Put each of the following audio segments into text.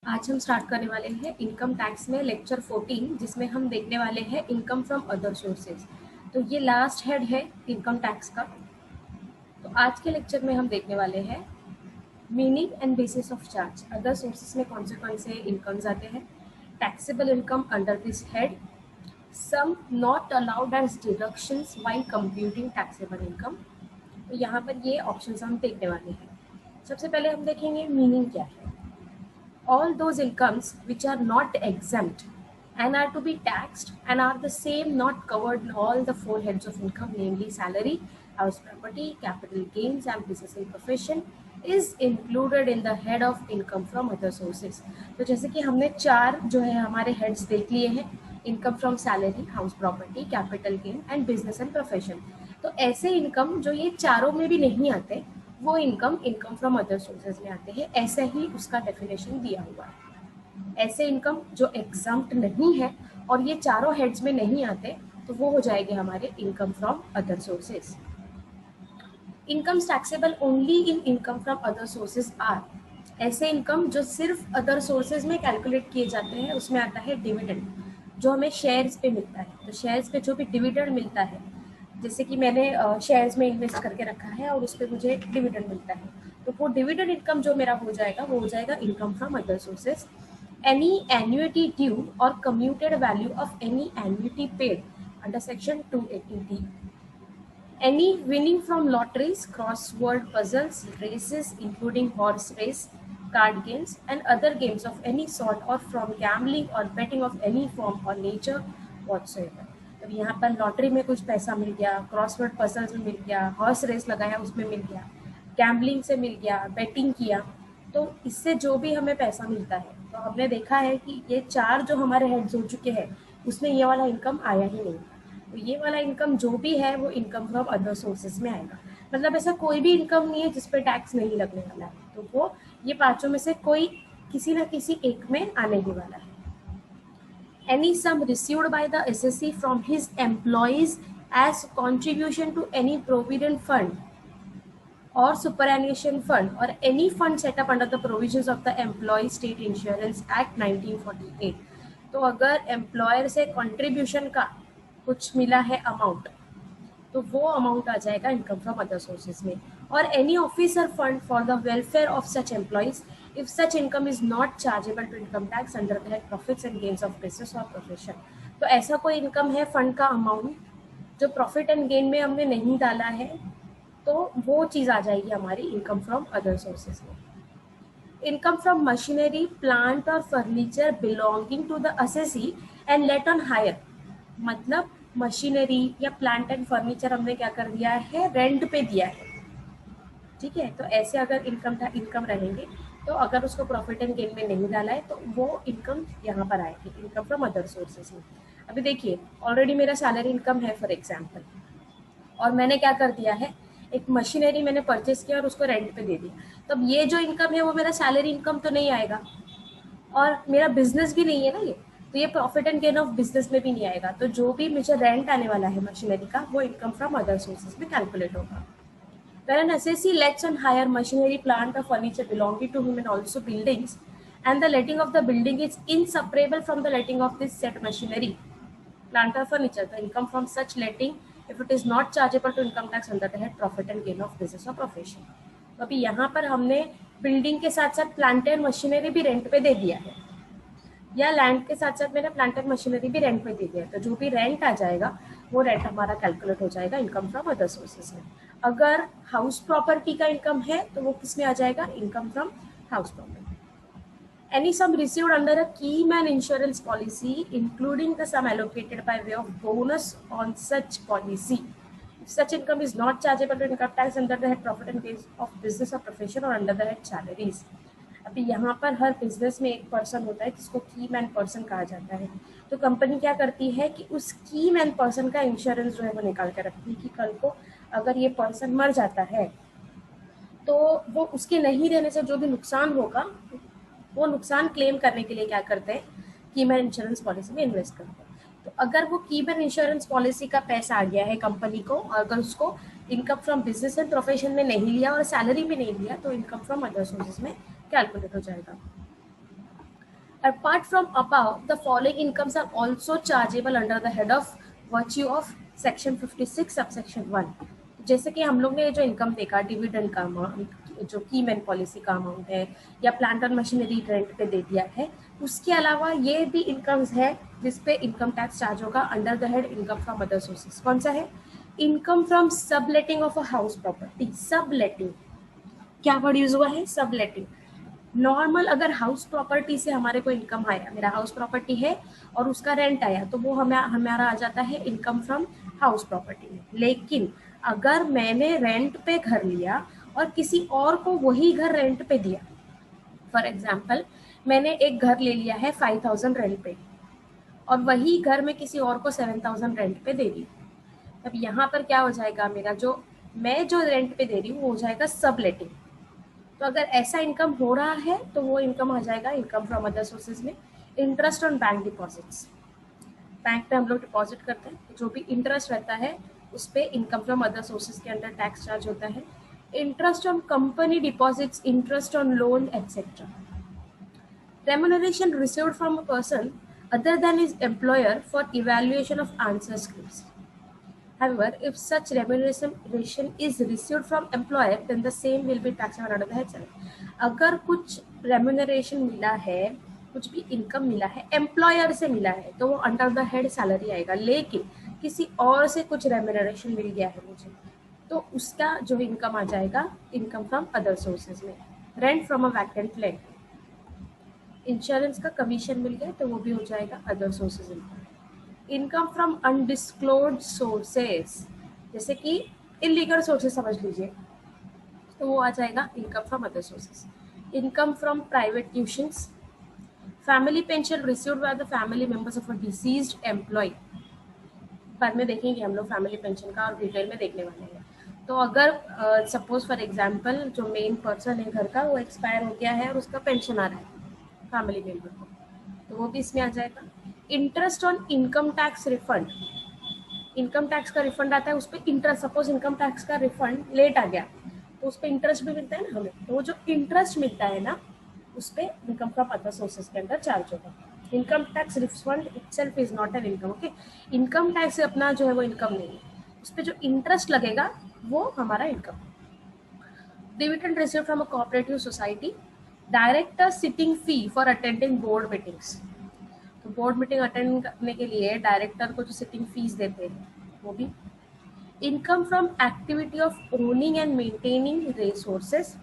आज हम स्टार्ट करने वाले हैं इनकम टैक्स में लेक्चर 14, जिसमें हम देखने वाले हैं इनकम फ्रॉम अदर सोर्सेज। तो ये लास्ट हेड है इनकम टैक्स का। तो आज के लेक्चर में हम देखने वाले हैं meaning and basis of charge. Other sources में कौन से इनकम्स आते हैं, taxable income under this head, some not allowed as deductions while computing taxable income. तो यहाँ पर ये ऑप्शंस हम देखने वाले हैं। सबसे पहले हम देखेंगे मीनिंग क्या है। All those incomes which are not exempt and are to be taxed and are the same not covered in all the four heads of income, namely salary, house property, capital gains and business and profession, is included in the head of income from other sources। तो जैसे कि हमने चार जो है हमारे heads देख लिए हैं, income from salary, house property, capital gain and business and profession. तो ऐसे इनकम जो ये चारों में भी नहीं आते, वो इनकम फ्रॉम अदर सोर्सेज में आते हैं। ऐसे ही उसका डेफिनेशन दिया हुआ है। ऐसे इनकम जो एग्जम्प्ट नहीं है और ये चारों हेड्स में नहीं आते, तो वो हो जाएंगे हमारे income from other sources. Incomes taxable only in income from other sources are, ऐसे इनकम जो सिर्फ अदर सोर्सेज में कैलकुलेट किए जाते हैं। उसमें आता है डिविडेंड, जो हमें शेयर्स पे मिलता है। तो शेयर्स पे जो भी डिविडेंड मिलता है, जैसे कि मैंने शेयर्स में इन्वेस्ट करके रखा है और उस पर मुझे डिविडेंड मिलता है, तो वो डिविडेंड इनकम जो मेरा हो जाएगा वो हो जाएगा income from other sources. Any annuity due और commuted value of any annuity paid under section 280D, any winning from lotteries, crossword puzzles, races including horse race, card games and other games of any sort, or from gambling or betting of any form or nature whatsoever। अब यहाँ पर lottery में कुछ पैसा मिल गया, crossword puzzles में मिल गया, horse race लगाया उसमें मिल गया, गैम्बलिंग से मिल गया, बेटिंग किया, तो इससे जो भी हमें पैसा मिलता है, तो हमने देखा है कि ये चार जो हमारे हेड्स हो चुके हैं उसमें ये वाला इनकम आया ही नहीं। तो ये वाला इनकम जो भी है वो इनकम फ्रॉम अदर सोर्सेज में आएगा। मतलब ऐसा कोई भी इनकम नहीं है जिस पे टैक्स नहीं लगने वाला है, तो वो ये पांचों में से कोई किसी ना किसी एक में आने ही वाला है। Any sum received by the assessee from his employees as contribution to any provident fund or superannuation fund or any fund set up under the provisions of the Employee State Insurance Act 1948। तो अगर employer से contribution का कुछ मिला है amount, तो वो amount आ जाएगा इनकम फ्रॉम अदर सोर्सेज में। और any officer fund for the welfare of such employees if such income is not chargeable to income tax under the head profits and gains of business और profession. तो ऐसा कोई income है fund का amount जो profit and gain में हमने नहीं डाला है, तो वो चीज़ आ जाएगी हमारी इनकम फ्रॉम अदर सोर्सेज में। इनकम फ्रॉम मशीनरी, प्लांट और furniture belonging to the assessee and let on hire, मतलब मशीनरी या प्लांट एंड फर्नीचर हमने क्या कर दिया है, रेंट पे दिया है। ठीक है, तो ऐसे अगर इनकम रहेंगे, तो अगर उसको प्रॉफिट एंड गेन में नहीं डाला है तो वो इनकम यहाँ पर आएगी इनकम फ्रॉम अदर सोर्सेज में। अभी देखिए, ऑलरेडी मेरा सैलरी इनकम है फॉर एग्जाम्पल, और मैंने क्या कर दिया है, एक मशीनरी मैंने परचेस किया और उसको रेंट पे दे दिया। तब ये जो इनकम है वो मेरा सैलरी इनकम तो नहीं आएगा, और मेरा बिजनेस भी नहीं है ना ये, तो ये profit and gain of business में भी नहीं आएगा। तो जो भी मुझे रेंट आने वाला है मशीनरी का, वो इनकम फ्रॉम अदर सोर्सेज में कैलकुलेट होगा। When an assessee lets on hire machinery, plant or furniture belonging to him and also buildings, and the letting of the building is inseparable from the letting of this said machinery, plant or furniture, the income from such letting, if it is not chargeable to income tax under the head profit and gain of business or profession। तो अभी यहाँ पर हमने building के साथ साथ plant and machinery भी rent पे दे दिया है, या लैंड के साथ साथ मैंने प्लांट एंड मशीनरी भी रेंट पे दे दिया है, तो जो भी रेंट आ जाएगा वो रेंट हमारा कैलकुलेट हो जाएगा इनकम फ्रॉम अदर सोर्सेज में। अगर हाउस प्रॉपर्टी का इनकम है तो वो किस में आ जाएगा, income from house property. Any sum received under a key man insurance policy, including the sum allocated by way of bonus on such policy, if such income is not chargeable to income tax under the head profit and gains of business or profession or under the head salaries। अभी यहाँ पर हर business में एक person होता है जिसको की man person कहा जाता है। तो कंपनी क्या करती है कि उस की मैन पर्सन का इंश्योरेंस जो है वो निकाल कर रखती है कि कल को अगर ये पर्सन मर जाता है तो वो उसके नहीं रहने से जो भी नुकसान होगा वो नुकसान क्लेम करने के लिए क्या करते हैं, की मैन इंश्योरेंस पॉलिसी में इन्वेस्ट करते हैं। तो अगर वो की मैन इंश्योरेंस पॉलिसी का पैसा आ गया है कंपनी को, अगर उसको income from business and profession में नहीं लिया और सैलरी में नहीं लिया, तो इनकम फ्रॉम अदर सोर्सेज में कैलकुलेट हो जाएगा। Apart from above, the following incomes are also chargeable under the head of virtue of section 56 subsection 1. जैसे कि हम लोग ने जो इनकम देखा, डिविडेंड का अमाउंट, जो की मैन पॉलिसी का अमाउंट है, या प्लांट और मशीनरी रेंट पे दे दिया है, उसके अलावा ये भी इनकम्स है जिस पे इनकम टैक्स चार्ज होगा under the head income from other sources. कौन सा है? Income from subletting of a house property. Subletting, क्या वर्ड यूज हुआ है? सबलेटिंग. नॉर्मल अगर हाउस प्रॉपर्टी से हमारे को इनकम आया, मेरा हाउस प्रॉपर्टी है और उसका रेंट आया, तो वो हमारा आ जाता है इनकम फ्रॉम हाउस प्रॉपर्टी में. लेकिन अगर मैंने रेंट पे घर लिया और किसी और को वही घर रेंट पे दिया, फॉर एग्जाम्पल मैंने एक घर ले लिया है 5,000 रेंट पे और वही घर में किसी और को 7,000 रेंट पे दे दी, तब यहाँ पर क्या हो जाएगा, मेरा जो मैं जो रेंट पे दे रही हूँ वो हो जाएगा सबलेटिंग. तो अगर ऐसा इनकम हो रहा है तो वो इनकम आ जाएगा इनकम फ्रॉम अदर सोर्सेज में. Interest on bank deposits, bank पे हम लोग डिपॉजिट करते हैं, जो भी इंटरेस्ट रहता है उस पर इनकम फ्रॉम अदर सोर्सेज के अंडर टैक्स चार्ज होता है. Interest on company deposits, interest on loan etcetera. Remuneration received from a person other than his employer for evaluation of answer scripts. However, if such remuneration is received from employer, then the same will be taxable under the head salary. अगर कुछ remuneration मिला है, कुछ भी income मिला है, employer से मिला है, तो वो अंडर द हेड सैलरी आएगा. लेकिन किसी और से कुछ रेम्यूनरेशन मिल गया है मुझे, तो उसका जो इनकम आ जाएगा इनकम फ्रॉम अदर सोर्सेज में. Rent from a vacant land, insurance का कमीशन मिल गया तो वो भी हो जाएगा other sources income. Income from undisclosed sources, जैसे कि इलीगल सोर्सेज समझ लीजिए, तो वो आ जाएगा income from other sources. Income from private tuitions, family pension received by the family members of a deceased employee. बाद में देखेंगे हम लोग फैमिली पेंशन का और डिटेल में देखने वाले हैं. तो अगर सपोज फॉर एग्जांपल जो मेन पर्सन है घर का वो एक्सपायर हो गया है और उसका पेंशन आ रहा है फैमिली मेंबर को, तो वो भी इसमें आ जाएगा. Interest on income tax refund, income tax का रिफंड आता है, उस पर इंटरेस्ट, सपोज इनकम टैक्स का रिफंड लेट आ गया तो उस पर इंटरेस्ट भी मिलता है ना हमें, तो वो जो इंटरेस्ट मिलता है ना उस पर इनकम फ्रॉम अदर सोर्सेज के अंदर चार्ज होगा. Income tax refund itself is not an income. Okay, income tax अपना जो है वो इनकम नहीं है, उस पर जो इंटरेस्ट लगेगा वो हमारा income. Dividend received from a cooperative society, director sitting fee for attending board meetings. तो बोर्ड मीटिंग अटेंड करने के लिए डायरेक्टर को जो सिटिंग फीस देते हैं वो भी. Income from activity of owning and maintaining resources.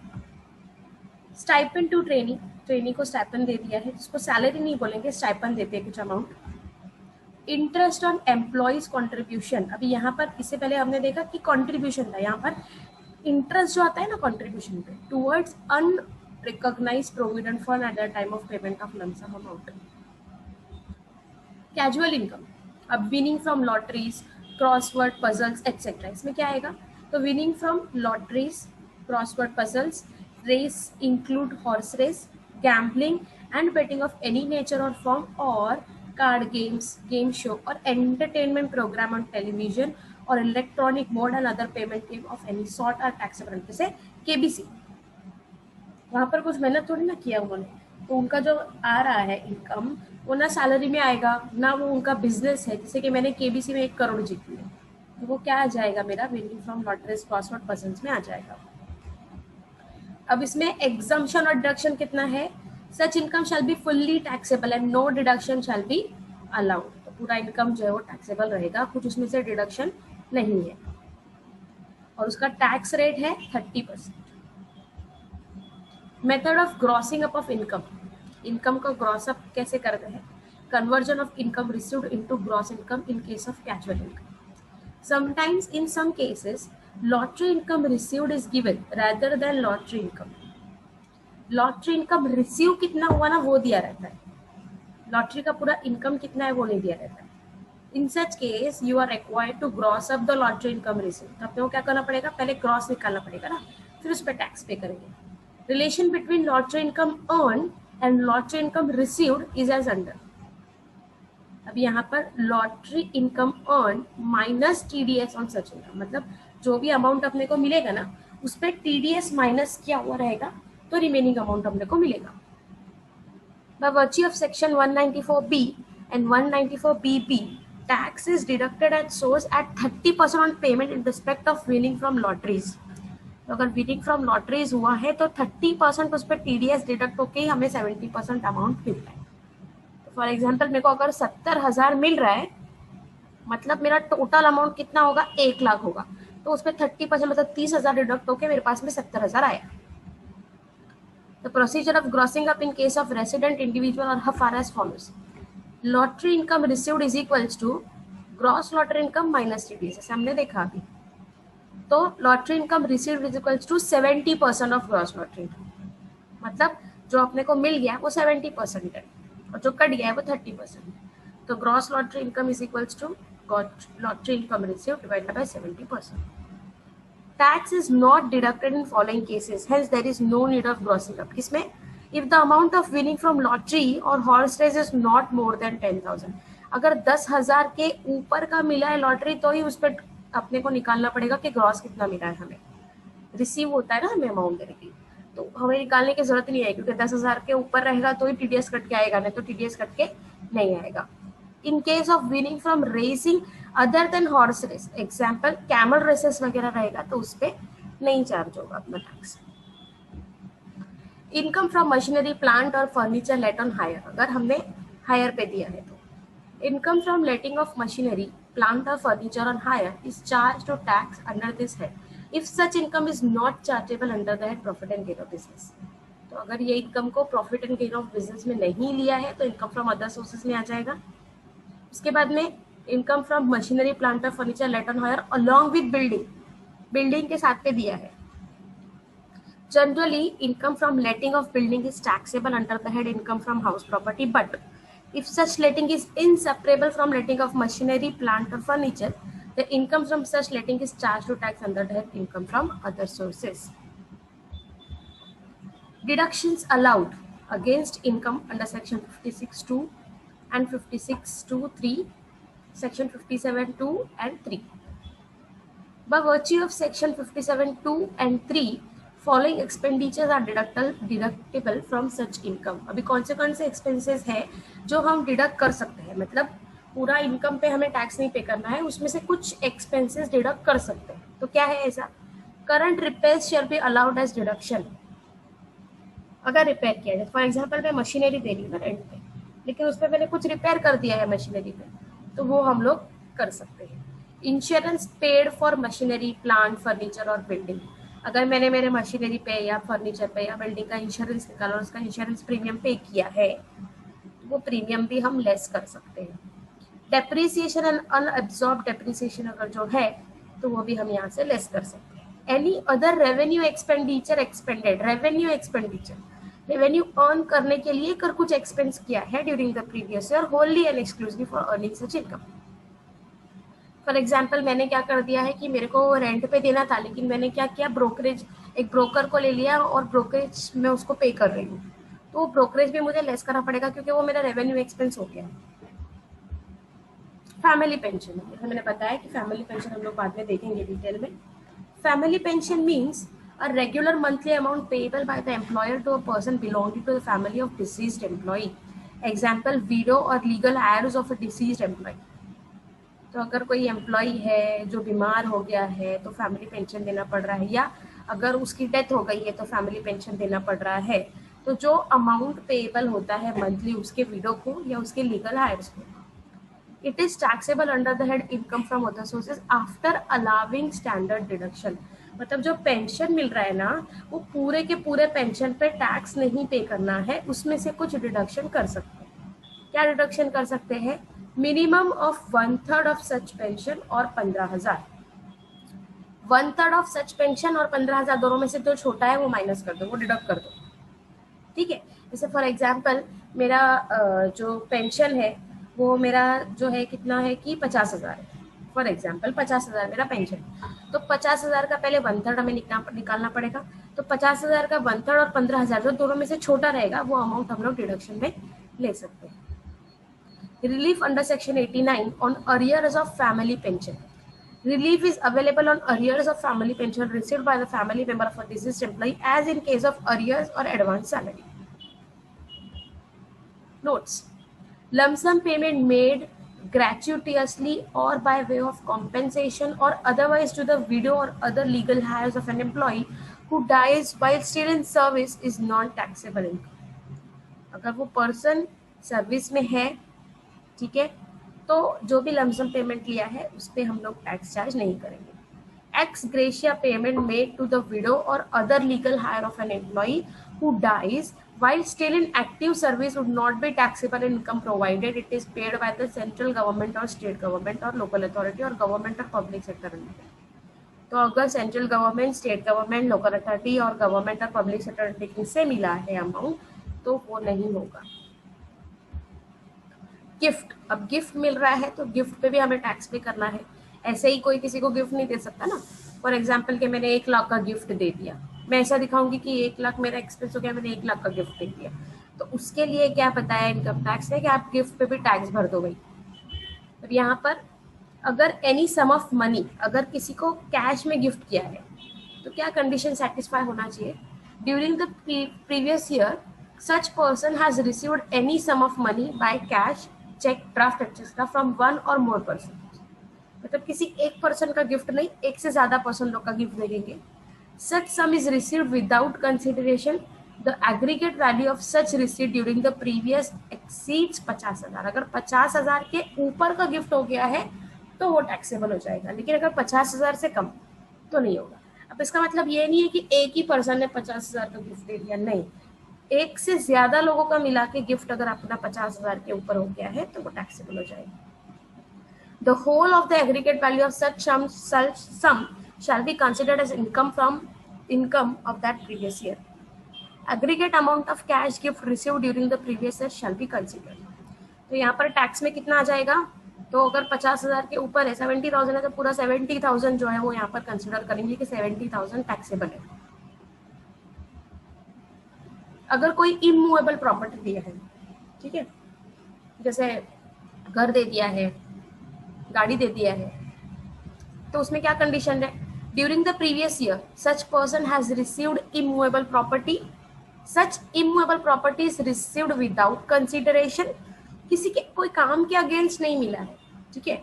Stipend to trainee, trainee को स्टाइपेंड दे दिया है, जिसको सैलरी नहीं बोलेंगे, स्टाइपेंड देते हैं कुछ amount. Interest on employees contribution, अभी यहाँ पर इससे पहले हमने देखा कि कॉन्ट्रीब्यूशन था, यहाँ पर इंटरेस्ट जो आता है ना contribution pay towards unrecognised provident fund at the time of payment of lump sum amount. Casual income, अब winning from lotteries, crossword puzzles etcetera, इसमें क्या आएगा, तो winning from lotteries, crossword puzzles, race include horse race, gambling and betting of any nature और form, और card games, game show और entertainment programme on television और electronic mode and other payment game of any sort are taxable. जैसे KBC, वहाँ पर कुछ मेहनत थोड़ी ना किया उन्होंने, तो उनका जो आ रहा है इनकम वो ना सैलरी में आएगा ना वो उनका बिजनेस है. जैसे कि मैंने केबीसी में 1 करोड़ जीती है, तो वो क्या आ जाएगा मेरा winning from lotteries crossword puzzles में आ जाएगा. अब इसमें एग्जम्पशन और डिडक्शन कितना है, such income shall be fully taxable and no deduction shall be allowed. तो पूरा इनकम जो है वो टैक्सेबल रहेगा, कुछ उसमें से डिडक्शन नहीं है, और उसका टैक्स रेट है 30%. Method of grossing up of income, income को ग्रॉस अप कैसे करते हैं, conversion of income received into gross income in case of casual income. Sometimes in some cases lottery income received is given rather than lottery income. Lottery income receive कितना हुआ ना वो दिया रहता है, लॉटरी का पूरा इनकम कितना है वो नहीं दिया रहता है. In such case you are required to gross up the lottery income receive. तो अपने को क्या करना पड़ेगा, पहले ग्रॉस निकालना पड़ेगा ना, फिर उस पर टैक्स पे करेंगे. Relation between lottery income earn and lottery income received is as under. अब यहाँ पर lottery income earn minus TDS on such income, मतलब जो भी अमाउंट अपने को मिलेगा ना उस पर टीडीएस माइनस किया हुआ रहेगा, तो रिमेनिंग अमाउंट अपने को मिलेगा. By virtue of section 194B and 194BB, tax is deducted at source at 30% on payment in respect of winning from lotteries. तो अगर विनिंग फ्रॉम लॉटरीज हुआ है तो 30% उस पर TDS डिडक्ट होके ही हमें 70% अमाउंट मिलता है. तो फॉर एग्जाम्पल मेरे को अगर 70,000 मिल रहा है, मतलब मेरा टोटल अमाउंट कितना होगा, 1 लाख होगा, तो उस पर 30% मतलब 30,000 डिडक्ट होके मेरे पास में 70,000 आया. The procedure of grossing up in case of resident individual are far as follows. Lottery income received is equals to gross lottery income minus TDS. हमने देखा अभी. तो lottery income received is equals to 70% of gross lottery income. मतलब जो अपने को मिल गया वो 70% है और जो कट गया है वो 30%. तो gross lottery income is equals to lottery income received divided by 70%. Tax is not deducted in following cases, hence there is no need of grossing up. किसमें? If the amount of winning from lottery or horse race is not more than 10,000. अगर 10,000 के ऊपर का मिला है lottery तो ही उस पर अपने को निकालना पड़ेगा कि ग्रॉस कितना मिला है. हमें रिसीव होता है ना हमें अमाउंट देने की, तो हमें निकालने की जरूरत नहीं है क्योंकि 10,000 के ऊपर रहेगा तो ही TDS कट के आएगा, नहीं तो TDS कट के नहीं आएगा. In case of winning from racing other than horse race, example camel races वगैरह रहेगा तो उस पर नहीं चार्ज होगा अपना tax. Income from machinery plant और फर्नीचर लेट ऑन हायर, अगर हमने हायर पे दिया है तो income from letting of machinery plant और furniture on hire is charge to tax under this head if such income is not chargeable under the head profit and gain of business. तो अगर ये income को profit and gain of business में नहीं लिया है तो इनकम फ्रॉम अदर सोर्सेज में आ जाएगा. उसके बाद में इनकम फ्रॉम मशीनरी प्लांट और furniture let on hire along with building, building के साथ पे दिया है. Generally income from letting of building is taxable under the head income from house property, but if such letting is inseparable from letting of machinery, plant or furniture, the income from such letting is charged to tax under the head income from other sources. Deductions allowed against income under section 56(2) and 56(2)(3), section 57(2) and 3. By virtue of section 57(2) and 3, following expenditures are deductible from such income. अभी कौन से expenses है जो हम deduct कर सकते हैं, मतलब पूरा इनकम पे हमें टैक्स नहीं पे करना है, उसमें से कुछ एक्सपेंसेस डिडक्ट कर सकते हैं. तो क्या है ऐसा? Current repairs shall be allowed as deduction. अगर रिपेयर किया जाए, फॉर एग्जाम्पल मैं मशीनरी दे रही हूँ रेंट पे, लेकिन उस पर मैंने कुछ रिपेयर कर दिया है मशीनरी पे, तो वो हम लोग कर सकते हैं. Insurance paid for machinery, plant, furniture और बिल्डिंग. अगर मैंने मेरे मशीनरी पे या फर्नीचर पे या बिल्डिंग का इंश्योरेंस निकाला और उसका इंश्योरेंस प्रीमियम पे किया है, तो वो प्रीमियम भी हम लेस कर सकते हैं. डेप्रिसिएशन एंड अनअब्सॉर्ब डेप्रिसिएशन अगर जो है तो वो भी हम यहाँ से लेस कर सकते हैं. Any other revenue expenditure expanded, revenue expenditure, revenue earn करने के लिए कर कुछ एक्सपेंस किया है during the previous year होनली and exclusively for earning such income. For example मैंने क्या कर दिया है कि मेरे को रेंट पे देना था, लेकिन मैंने क्या किया, ब्रोकरेज, एक ब्रोकर को ले लिया और ब्रोकरेज में उसको पे कर रही हूँ, तो ब्रोकरेज भी मुझे लेस करना पड़ेगा क्योंकि वो मेरा रेवेन्यू एक्सपेंस हो गया. फैमिली पेंशन, जैसे मैंने बताया कि फैमिली पेंशन हम लोग बाद में देखेंगे डिटेल में. Family pension means a regular monthly amount payable by the employer to a person belonging to the family of deceased employee. Example, widow or legal heirs of a deceased employee. तो अगर कोई employ है जो बीमार हो गया है तो फैमिली पेंशन देना पड़ रहा है, या अगर उसकी डेथ हो गई है तो फैमिली पेंशन देना पड़ रहा है, तो जो अमाउंट पेएबल होता है मंथली उसके विडो को या उसके लीगल हायर्स को, it is taxable under the head income from other sources after allowing standard deduction. मतलब जो पेंशन मिल रहा है ना, वो पूरे के पूरे पेंशन पे टैक्स नहीं पे करना है, उसमें से कुछ डिडक्शन कर सकते हैं. क्या डिडक्शन कर सकते हैं? Minimum of 1/3 of such pension और 15,000. 1/3 ऑफ सच पेंशन और 15,000 दोनों में से जो छोटा है वो माइनस कर दो, वो डिडक्ट कर दो. ठीक है. जैसे फॉर एग्जाम्पल मेरा जो पेंशन है वो मेरा जो है कितना है कि 50,000 है. फॉर एग्जाम्पल 50,000 मेरा पेंशन, तो 50,000 का पहले 1/3 हमें निकालना पड़ेगा. तो 50,000 का 1/3 और 15,000 जो दोनों में से छोटा रहेगा वो अमाउंट हम लोग डिडक्शन में ले सकते हैं. Relief under section 89 on arrears of family pension. Relief is available on arrears of family pension received by the family member of a deceased employee as in case of arrears or advance salary. Notes: lump sum payment made gratuitously or by way of compensation or otherwise to the widow or other legal heirs of an employee who dies while still in service is non-taxable income. अगर वो person service में है, ठीक है, तो जो भी lump sum payment लिया है उस पर हम लोग टैक्स चार्ज नहीं करेंगे. Ex gratia payment made to the widow or other legal heir of an employee who dies while still in active service would not be taxable income provided it is paid by the central government or state government or local authority or government or public sector entity. तो अगर central government, state government, local authority और government और public sector entity से मिला है amount तो वो नहीं होगा. गिफ्ट, अब गिफ्ट मिल रहा है तो गिफ्ट पे भी हमें टैक्स पे करना है. ऐसे ही कोई किसी को गिफ्ट नहीं दे सकता ना. फॉर एग्जाम्पल कि मैंने 1 लाख का गिफ्ट दे दिया, मैं ऐसा दिखाऊंगी कि 1 लाख मेरा एक्सपेंस हो गया, मैंने 1 लाख का गिफ्ट दे दिया, तो उसके लिए क्या बताया इनकम टैक्स है कि आप गिफ्ट पे भी टैक्स भर दो भाई. अब यहाँ पर अगर एनी सम ऑफ मनी, अगर किसी को कैश में गिफ्ट किया है तो क्या कंडीशन सेटिस्फाई होना चाहिए? During the previous year such person has received any sum of money by cash, cheque, draft etcetera from one or more person. मतलब किसी एक पर्सन का गिफ्ट नहीं, एक से ज्यादा पर्सन लोग का गिफ्ट देंगे. Such sum is received without consideration the aggregate value of such received during the previous exceeds 50,000. अगर 50,000 के ऊपर का गिफ्ट हो गया है तो वो टैक्सेबल हो जाएगा, लेकिन अगर 50,000 से कम तो नहीं होगा. अब इसका मतलब ये नहीं है कि एक ही पर्सन ने 50,000 का गिफ्ट दे दिया, नहीं, एक से ज्यादा लोगों का मिला के गिफ्ट अगर अपना 50,000 के ऊपर हो गया है तो वो टैक्सेबल हो जाएगा. The whole of the aggregate value of such sum shall be considered as income from income of that previous year. Aggregate amount of cash gift received during the previous year shall be considered. तो यहाँ पर tax में कितना आ जाएगा? तो अगर 50,000 के ऊपर है, 70,000 है, तो पूरा 70,000 जो है वो यहाँ पर कंसिडर करेंगे कि 70,000 टैक्सेबल है. अगर कोई इमूवेबल प्रॉपर्टी दिया है, ठीक है, जैसे घर दे दिया है, गाड़ी दे दिया है, तो उसमें क्या कंडीशन है? During the previous year such person has received immovable property, such immovable property is received without consideration, किसी के कोई काम के अगेंस्ट नहीं मिला है, ठीक है.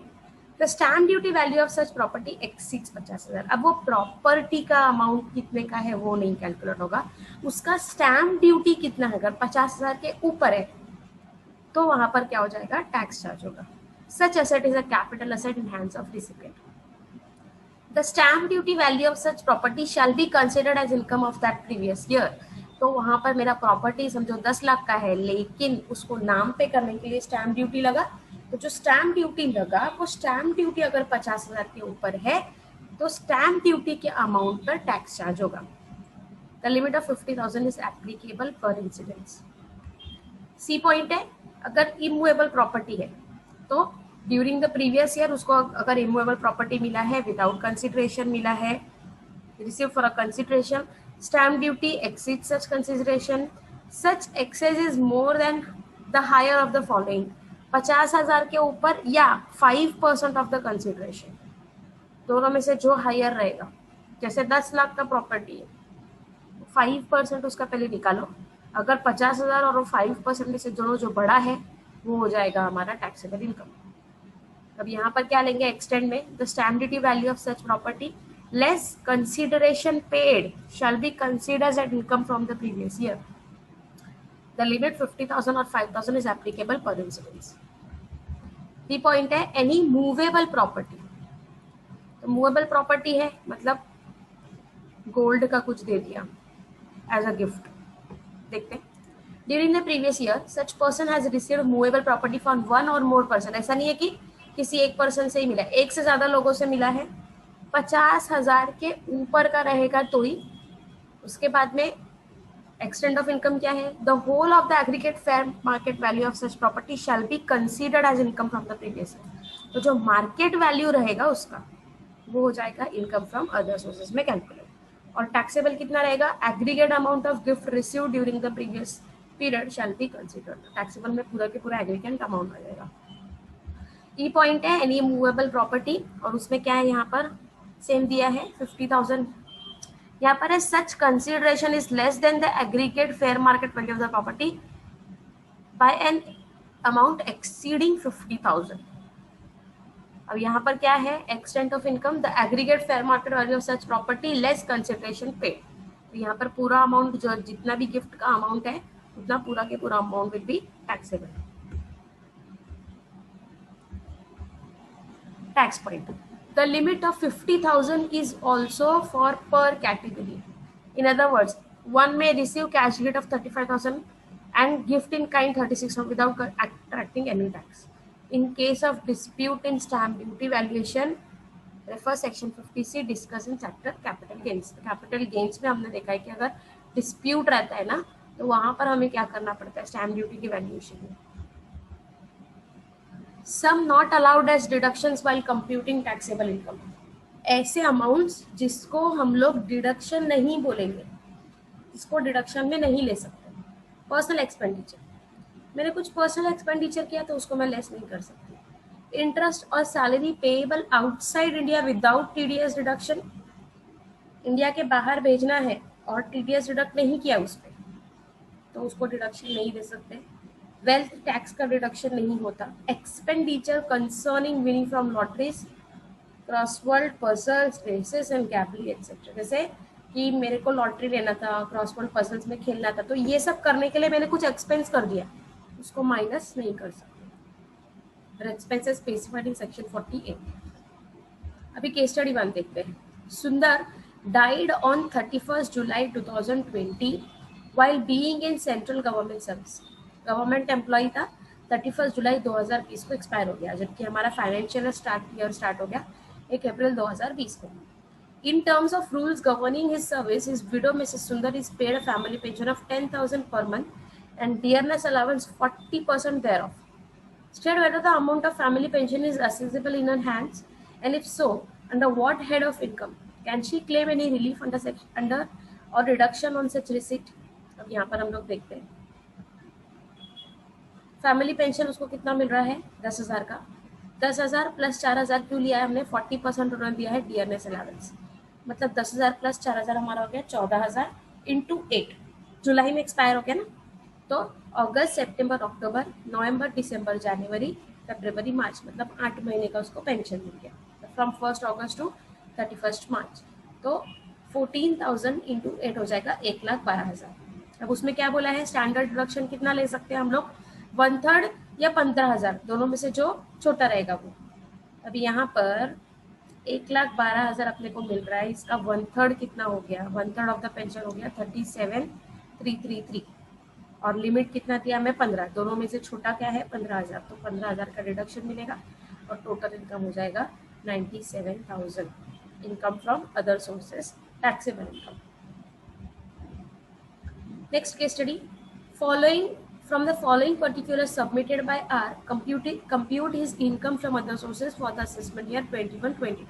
The stamp duty value of such property exceeds 50,000. अब वो प्रॉपर्टी का अमाउंट कितने का है वो नहीं कैलकुलेट होगा, उसका स्टैम्प ड्यूटी कितना है. अगर 50,000 के ऊपर है तो वहां पर क्या हो जाएगा? टैक्स चार्ज होगा. Such asset is a capital asset in hands of recipient. The stamp duty value of such property shall be considered as income of that previous year. तो वहां पर मेरा प्रॉपर्टी समझो 10 लाख का है, लेकिन उसको नाम पे करने के लिए स्टैम्प ड्यूटी लगा, तो जो स्टैम्प ड्यूटी लगा वो स्टैम्प ड्यूटी अगर 50,000 के ऊपर है तो स्टैम्प ड्यूटी के अमाउंट पर टैक्स चार्ज होगा. The limit of 50,000 is applicable per incidence. C point है, अगर इमूवेबल प्रॉपर्टी है तो ड्यूरिंग द प्रीवियस ईयर उसको अगर इमूवेबल प्रॉपर्टी मिला है, विदाउट कंसिडरेशन मिला है, receive for a consideration, stamp duty exceed such consideration, such excess is more than the higher of the following, 50,000 के ऊपर या 5% ऑफ द कंसिडरेशन, दोनों में से जो हायर रहेगा. जैसे 10 लाख का प्रॉपर्टी है, 5% उसका पहले निकालो, अगर 50,000 और 5% में से दोनों जो बड़ा है वो हो जाएगा हमारा टैक्सेबल इनकम. अब यहाँ पर क्या लेंगे एक्सटेंड में? The stamp duty value of such property less consideration paid shall be considered as income from the previous year. The limit 50,000 और 5,000 is applicable per incidence. The point है एनी मूवेबल प्रॉपर्टी. तो movable property है मतलब gold का कुछ दे दिया as a gift. देखते हैं. During the previous year, such person has received movable property from one or more person. ऐसा नहीं है कि किसी एक पर्सन से ही मिला, एक से ज्यादा लोगों से मिला है. 50,000 के ऊपर का रहेगा तो ही. उसके बाद में एक्सटेंट ऑफ इनकम क्या है? The whole of the aggregate fair market value of such property shall be considered as income from the previous year. तो जो मार्केट वैल्यू रहेगा उसका वो हो जाएगा इनकम फ्रॉम अदर सोर्सेज में कैलकुलेट. और टैक्सेबल कितना रहेगा? Aggregate amount of gift receive during the previous period shall be considered. Taxable में पूरा के पूरा एग्रीगेट अमाउंट आ जाएगा. ई पॉइंट है एनी मूवेबल प्रॉपर्टी, और उसमें क्या है यहाँ पर सेम दिया है 50,000. यहाँ पर है such consideration is less than the aggregate fair market value of the property by an amount exceeding 50,000। अब यहाँ पर क्या है, extent of income the aggregate fair market value of such property less consideration paid. तो यहाँ पर पूरा amount जो जितना भी गिफ्ट का अमाउंट है उतना पूरा के पूरा amount will be taxable. Tax point. The limit of 50,000 is also for per category. In other words, one may receive cash gift of 35,000 and gift in kind 36,000 without attracting any tax. In case of dispute in stamp duty valuation, refer section 50C discuss in chapter capital gains. Capital gains में हमने देखा है कि अगर dispute रहता है ना तो वहाँ पर हमें क्या करना पड़ता है stamp duty की valuation में। Some not allowed as deductions while computing taxable income. ऐसे अमाउंट्स जिसको हम लोग डिडक्शन नहीं बोलेंगे, जिसको डिडक्शन में नहीं ले सकते। पर्सनल एक्सपेंडिचर, मैंने कुछ पर्सनल एक्सपेंडिचर किया तो उसको मैं लेस नहीं कर सकती। इंटरेस्ट और salary payable outside India without TDS deduction, India के बाहर भेजना है और टीडीएस डिडक्ट नहीं किया उस पर तो उसको डिडक्शन नहीं दे सकते। वेल्थ टैक्स का डिडक्शन नहीं होता। Expenditure concerning winning from lotteries, crossword puzzles, races and gambling etcetera. जैसे कि मेरे को लॉटरी लेना था, क्रॉसवर्ड पजल्स में खेलना था, तो ये सब करने के लिए मैंने कुछ एक्सपेंस कर दिया, उसको माइनस नहीं कर सकते। Expenses specified in section 48। अभी केस स्टडी 1 देखते हैं। Sundar died on 31 July 2020 while being in central government service. Government employee था, 31 जुलाई 2020 को एक्सपायर हो गया, जबकि हमारा फाइनेंशियल ईयर स्टार्ट हो गया 1 अप्रैल 2020 को। In terms of rules governing his service, his widow Mrs Sundar is paid a family pension of 10,000 per month and dearness allowance 40% thereof. State whether the amount of family pension is accessible in her hands, and if so, under what head of income can she claim any relief under or reduction on such receipt. अब यहाँ पर हम लोग देखते हैं family pension उसको कितना मिल रहा है, 10,000 का। 10,000 प्लस 4,000 क्यों लिया है हमने, 40% उन्होंने दिया है डियरनेस अलावेंस, मतलब 10,000 प्लस 4,000 हमारा हो गया 14,000 इंटू 8। जुलाई में एक्सपायर हो गया ना, तो अगस्त, सितंबर, अक्टूबर, नवंबर, दिसंबर, जनवरी, फरवरी, मार्च, मतलब 8 महीने का उसको पेंशन मिल गया फ्रॉम 1 अगस्त टू 31 मार्च। तो 14,000 इंटू 8 हो जाएगा 1,12,000। अब उसमें क्या बोला है, स्टैंडर्ड डिडक्शन कितना ले सकते हैं हम लोग, 1/3 या 15,000, दोनों में से जो छोटा रहेगा वो। अभी यहाँ पर 1,12,000 अपने को मिल रहा है, इसका 1/3 कितना हो गया, 1/3 ऑफ द पेंशन हो गया 37,333 और लिमिट कितना दिया हमें 15, दोनों में से छोटा क्या है 15,000, तो 15,000 का डिडक्शन मिलेगा और टोटल इनकम हो जाएगा 97,000 income from other sources taxable income. Next case study, following from the following particulars submitted by R, compute his income from other sources for the assessment year 21-22।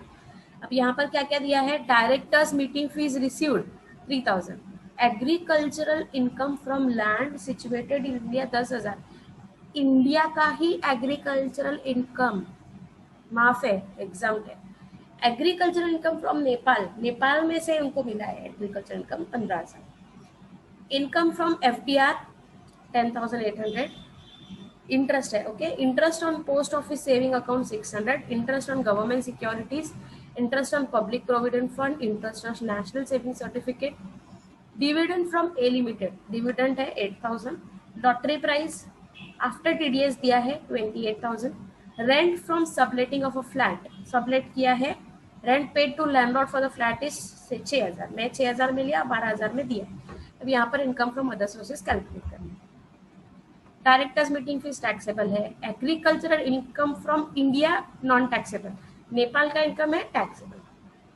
अब यहाँ पर क्या क्या दिया है, directors meeting fees received 3,000, agricultural income from land situated in India 10,000, India का ही agricultural income माफ है, एग्जाम है। Agricultural income from Nepal, Nepal में से उनको मिला है agricultural income 15,000, income from FDR 10,800, interest है okay, interest on post office saving account 600, interest on government securities, interest on public provident fund, interest on national saving certificate, dividend from A limited, dividend है 8,000, lottery prize after TDS दिया है 28,000, rent from subletting of a flat, sublet किया है, rent paid to landlord for the flat is 6,000, मैं 6,000 में लिया, 12,000 में दिया। अब यहाँ पर income from other sources calculate करना। डायरेक्टर्स मीटिंग फीस टैक्सेबल है, agricultural income from India non taxable, Nepal का इनकम है taxable,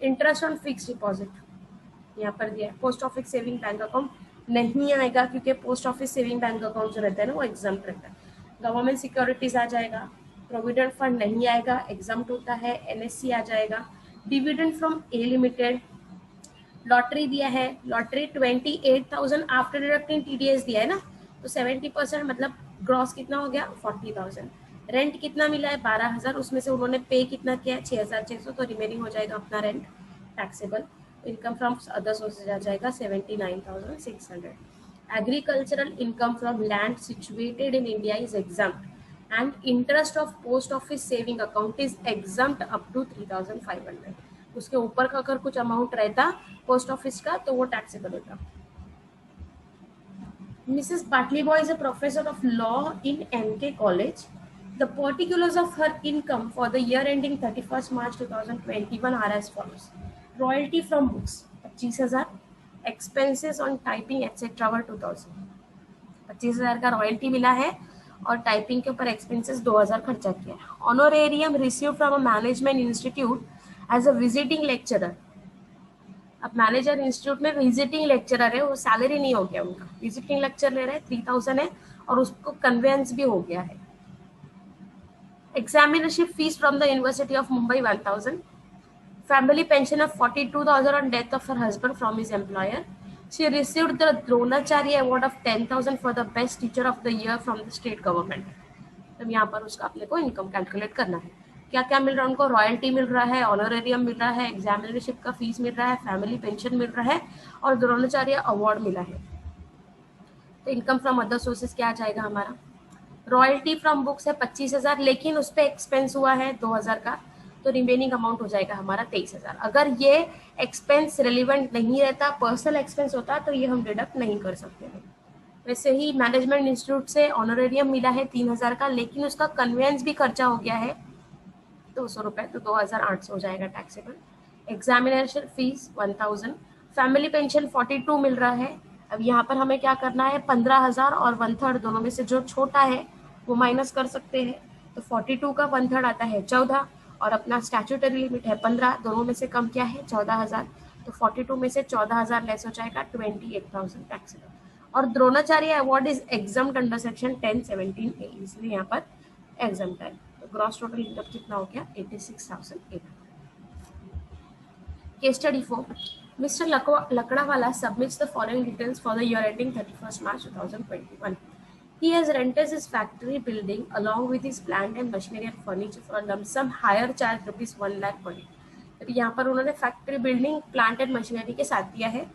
interest on fix deposit यहाँ पर दिया है, post office saving bank account नहीं आएगा क्योंकि post office saving bank account जो रहता है ना वो एग्जाम्प्ट रहता है, गवर्नमेंट सिक्योरिटीज आ जाएगा, प्रोविडेंट फंड नहीं आएगा, एग्जाम्प्ट होता है, NSC आ जाएगा, dividend from A limited, lottery दिया है, लॉटरी 28,000 आफ्टर डिडक्टिंग TDS दिया है ना, तो 70% मतलब ग्रॉस कितना हो गया 40,000, रेंट कितना मिला है 12,000, उसमें से उन्होंने पे कितना किया है 6,600, तो रिमेनिंग हो जाएगा अपना rent taxable, income from other sources आ जाएगा 79,600। Agricultural income from land situated in India is exempt, and interest of post office saving account is exempt up to 3,500. उसके ऊपर का अगर कुछ अमाउंट रहता पोस्ट ऑफिस का तो वो टैक्सेबल होता. Mrs. Patliboy is a professor of law in MK College. The particulars of her income for the year ending 31st March 2021 are as follows. Royalty from books 25,000, expenses on typing etc. वर 2,000. 25,000 का royalty मिला है और typing के ऊपर expenses 2,000 खर्चा किया है. Honorarium receive from a management institute as a visiting lecturer. अब मैनेजर इंस्टीट्यूट में विजिटिंग लेक्चरर है, वो सैलरी नहीं हो गया उनका, विजिटिंग लेक्चर ले रहे हैं 3,000 है और उसको कन्वेंस भी हो गया है. Examinership fees from the university of Mumbai 1,000. Family pension of 42,000 on death of her husband from his employer. She received the Dronacharya Award of 10,000 for the best teacher of the year from the state government. तब यहाँ पर उसका अपने को income calculate करना है. क्या क्या मिल रहा है उनको? रॉयल्टी मिल रहा है, ऑनरेरियम मिल रहा है, एग्जामिनरशिप का फीस मिल रहा है, फैमिली पेंशन मिल रहा है और द्रोणाचार्य अवार्ड मिला है. तो इनकम फ्रॉम अदर सोर्सेज क्या आ जाएगा हमारा? रॉयल्टी फ्रॉम बुक्स है 25,000, लेकिन उस पर एक्सपेंस हुआ है 2,000 का, तो रिमेनिंग अमाउंट हो जाएगा हमारा 23,000. अगर ये एक्सपेंस रिलेवेंट नहीं रहता, पर्सनल एक्सपेंस होता, तो ये हम डिडक्ट नहीं कर सकते हैं. वैसे ही मैनेजमेंट इंस्टीट्यूट से ऑनरेरियम मिला है 3,000 का, लेकिन उसका कन्वेंस भी खर्चा हो गया है 200 रुपये, तो 2,800 हो जाएगा taxable. Examination fees 1,000. Family pension 42 मिल रहा है. अब यहाँ पर हमें क्या करना है? 15,000 और 1/3 दोनों में से जो छोटा है वो माइनस कर सकते हैं. तो 42 का 1/3 आता है 14 और अपना स्टैट्यूटरी लिमिट है 15. दोनों में से कम क्या है? 14,000. तो 42 में से 14,000 लेस हो जाएगा 28,000 टैक्सेबल. और Dronacharya award is examined under section 1017A, इसलिए यहाँ पर एग्जाम्ड है. तो ग्रॉस टोटल इनकम कितना हो गया? 86,800. Case study 4. Mr. Lakdawala submits the following details for the year ending 31st March 2021. He has rented his factory building along with his plant and machinery and furniture for a lump sum hire charge rupees 1 lakh per year. तो यहाँ पर उन्होंने factory building plant and machinery के साथ दिया है.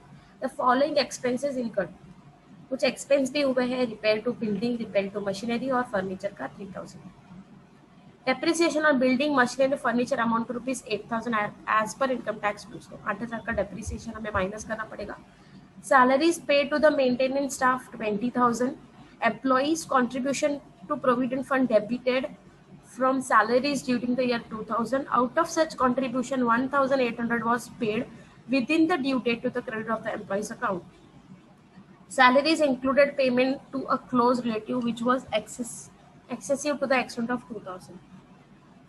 The following expenses incurred. कुछ expense भी हुए हैं, repair to building, repair to machinery और फर्नीचर का 3,000. Depreciation on building machinery furniture amount to rupees 8,000 as per income tax rules. 8,000 का डेप्रिसिएशन हमें माइनस करना पड़ेगा. Salaries pay to the maintenance staff 20,000. Employees' contribution to provident fund debited from salaries during the year 2000. Out of such contribution, 1,800 was paid within the due date to the credit of the employee's account. Salaries included payment to a close relative, which was excessive to the extent of 2,000.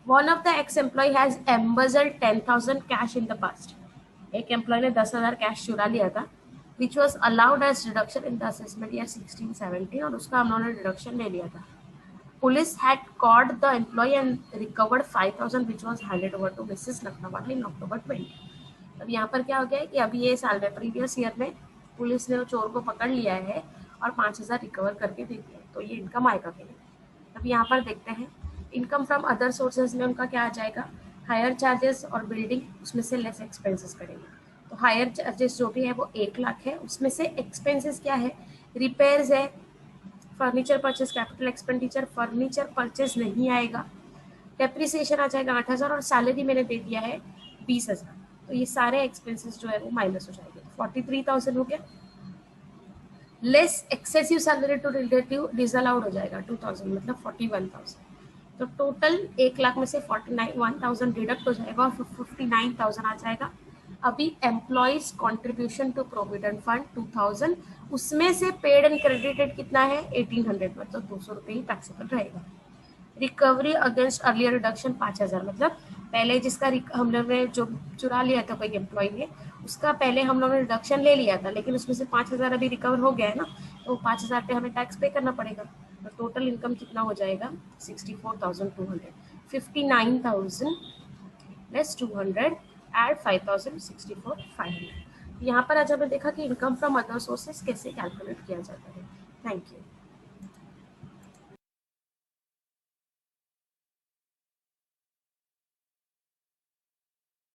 One of the ex-employee has embezzled 10,000 cash in the past. एक employ ने 10,000 cash चुरा लिया था, which was allowed as reduction in the assessment year 16-17, और उसका हम लोगों ने डिडक्शन ले लिया था. Police had caught the employee and recovered 5,000, which was handed over to Mrs. Lakdawala in October 20. अब यहाँ पर क्या हो गया है कि अभी ये साल में प्रीवियस ईयर में पुलिस ने चोर को पकड़ लिया है और 5,000 रिकवर करके दे दिया, तो ये इनकम आएगा कि नहीं. अब यहाँ पर देखते हैं इनकम फ्रॉम अदर सोर्सेज में उनका क्या आ जाएगा? हायर चार्जेस और बिल्डिंग, उसमें से लेस एक्सपेंसेस करेंगे. तो हायर चार्जेस जो भी है वो 1 लाख है, उसमें से एक्सपेंसेस क्या है? रिपेयर्स है, furniture purchase, capital expenditure, furniture purchase नहीं आएगा. डेप्रिसिएशन आ जाएगा 8,000 और सैलरी मैंने दे दिया है 20,000. तो ये सारे एक्सपेंसेस जो है वो माइनस हो जाएंगे. 43,000 हो गया. Less excessive salary to relative disallowed हो जाएगा 2,000, मतलब 41,000. तो टोटल 1 लाख में से 41,000 डिडक्ट हो जाएगा और 59,000 आ जाएगा. अभी employees contribution to provident fund 2,000, उसमें से पेड एंड क्रेडिटेड कितना है? 1,800, मतलब 200 रुपये ही टैक्सेबल रहेगा. रिकवरी अगेंस्ट अर्लियर रिडक्शन 5,000, मतलब पहले जिसका हम लोग ने जो चुरा लिया था कोई एम्प्लॉय ने, उसका पहले हम लोगों ने रिडक्शन ले लिया था, लेकिन उसमें से 5,000 अभी रिकवर हो गया है ना, तो 5,000 पे हमें टैक्स पे करना पड़ेगा. तो टोटल इनकम कितना हो जाएगा? 64,200. 59,000 लेस 200 एड 5,000, 64,500. यहाँ पर आज हमने देखा कि इनकम फ्रॉम अदर सोर्सेज कैसे कैलकुलेट किया जाता है. Thank you.